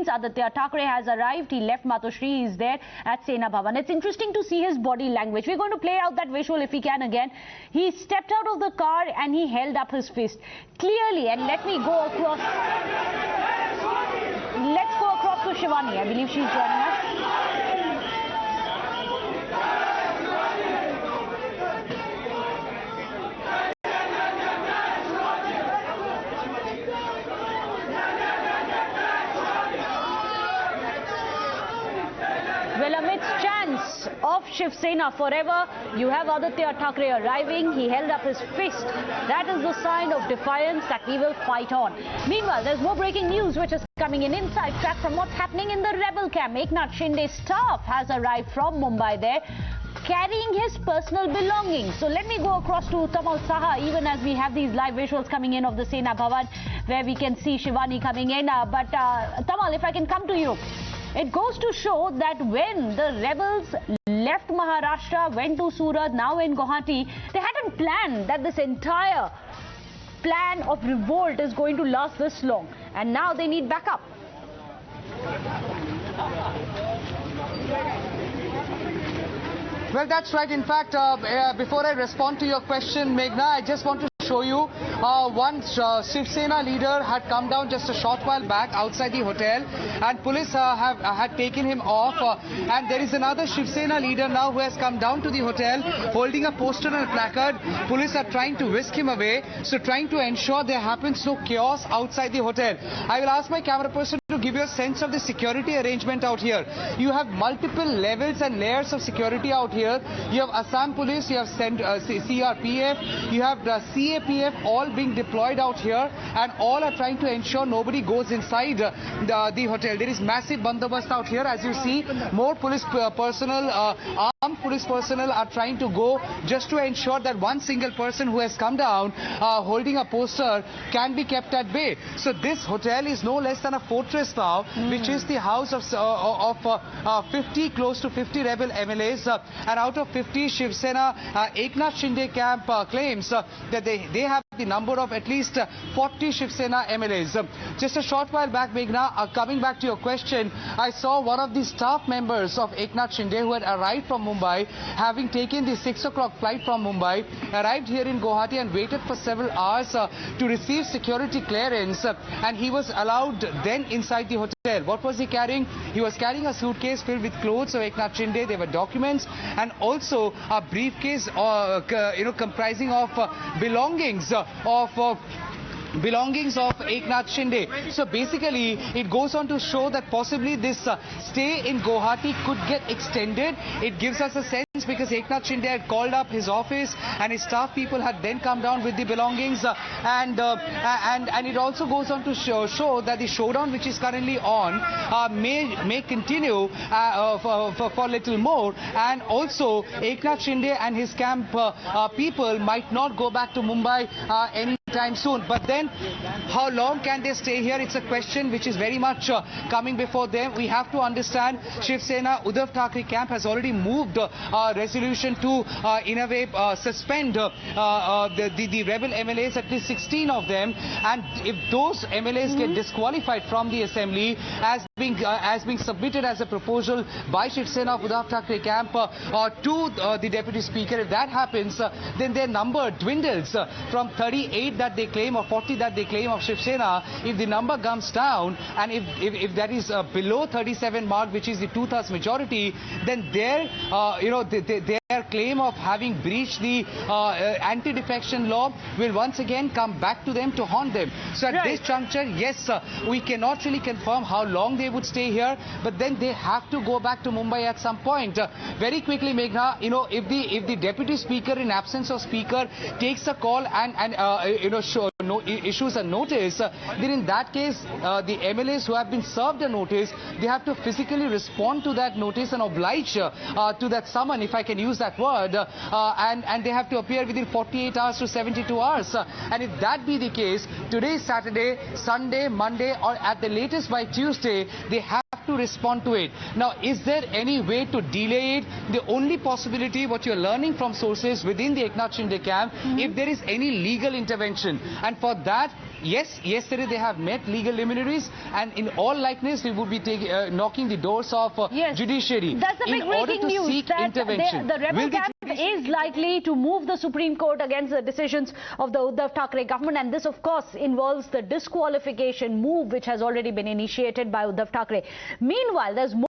Aaditya Thackeray has arrived. He left Matoshri. He is there at Sena Bhavan. It's interesting to see his body language. We're going to play out that visual if we can again. He stepped out of the car and he held up his fist. Clearly, and let me go across. Let's go across to Shivani. I believe she's joining us. Well, amidst chants of Shiv Sena forever, you have Aaditya Thackeray arriving. He held up his fist. That is the sign of defiance that we will fight on. Meanwhile, there's more breaking news which is coming in inside track from what's happening in the rebel camp. Eknath Shinde's staff has arrived from Mumbai there, carrying his personal belongings. So let me go across to Tamal Saha, even as we have these live visuals coming in of the Sena Bhavan, where we can see Shivani coming in. Tamal, if I can come to you. It goes to show that when the rebels left Maharashtra, went to Surat, now in Guwahati, they hadn't planned that this entire plan of revolt is going to last this long. And now they need backup. Well, that's right. In fact, before I respond to your question, Meghna, I just want to show you one Shiv Sena leader had come down just a short while back outside the hotel, and police had taken him off. And there is another Shiv Sena leader now who has come down to the hotel holding a poster and a placard. Police are trying to whisk him away, so trying to ensure there happens no chaos outside the hotel. I will ask my camera person to give you a sense of the security arrangement out here. You have multiple levels and layers of security out here. You have Assam police, you have CRPF, you have the CAPF, all being deployed out here, and all are trying to ensure nobody goes inside the hotel. There is massive bandobast out here, as you see. More police personnel, armed police personnel are trying to go just to ensure that one single person who has come down holding a poster can be kept at bay. So this hotel is no less than a fortress now, which is the house of close to 50 rebel MLAs, and out of 50, Shiv Sena Eknath Shinde camp claims that they have the number of at least 40 Shiv Sena MLAs. Just a short while back, Meghna, coming back to your question, I saw one of the staff members of Eknath Shinde who had arrived from Mumbai, having taken the 6 o'clock flight from Mumbai, arrived here in Guwahati and waited for several hours to receive security clearance, and he was allowed then inside the hotel. What was he carrying? He was carrying a suitcase filled with clothes of Eknath Shinde. There were documents and also a briefcase comprising of belongings of Eknath Shinde. So basically, it goes on to show that possibly this stay in Guwahati could get extended. It gives us a sense because Eknath Shinde had called up his office and his staff people had then come down with the belongings, and it also goes on to show that the showdown which is currently on may continue for a little more, and also Eknath Shinde and his camp people might not go back to Mumbai anytime soon. But then how long can they stay here? It's a question which is very much coming before them. We have to understand Shiv Sena Uddhav Thackeray camp has already moved a resolution to in a way suspend the rebel MLAs, at least 16 of them, and if those MLAs get disqualified from the assembly as being submitted as a proposal by Shiv Sena of Uddhav Thackeray camp to the deputy speaker, if that happens, then their number dwindles from 38 that they claim or 40 that they claim of Shiv Sena. If the number comes down and if that is below 37 mark, which is the 2/3 majority, then their their claim of having breached the anti-defection law will once again come back to them to haunt them. So at this juncture, yes, we cannot really confirm how long they would stay here, but then they have to go back to Mumbai at some point. Very quickly, Meghna, if the deputy speaker in absence of speaker takes a call and issues a notice, then in that case, the MLAs who have been served a notice, they have to physically respond to that notice and oblige to that summon, if I can use that word, and they have to appear within 48 hours to 72 hours. And if that be the case, today is Saturday, Sunday, Monday, or at the latest by Tuesday, they have to respond to it. Now, is there any way to delay it? The only possibility, what you're learning from sources within the Eknath Shinde camp, if there is any legal intervention, election. And for that, yes, yesterday they have met legal luminaries, and in all likeness, we would be knocking the doors of judiciary. That's the big breaking news, that the rebel camp is likely to move the Supreme Court against the decisions of the Uddhav Thackeray government, and this of course involves the disqualification move which has already been initiated by Uddhav Thackeray. Meanwhile, there's more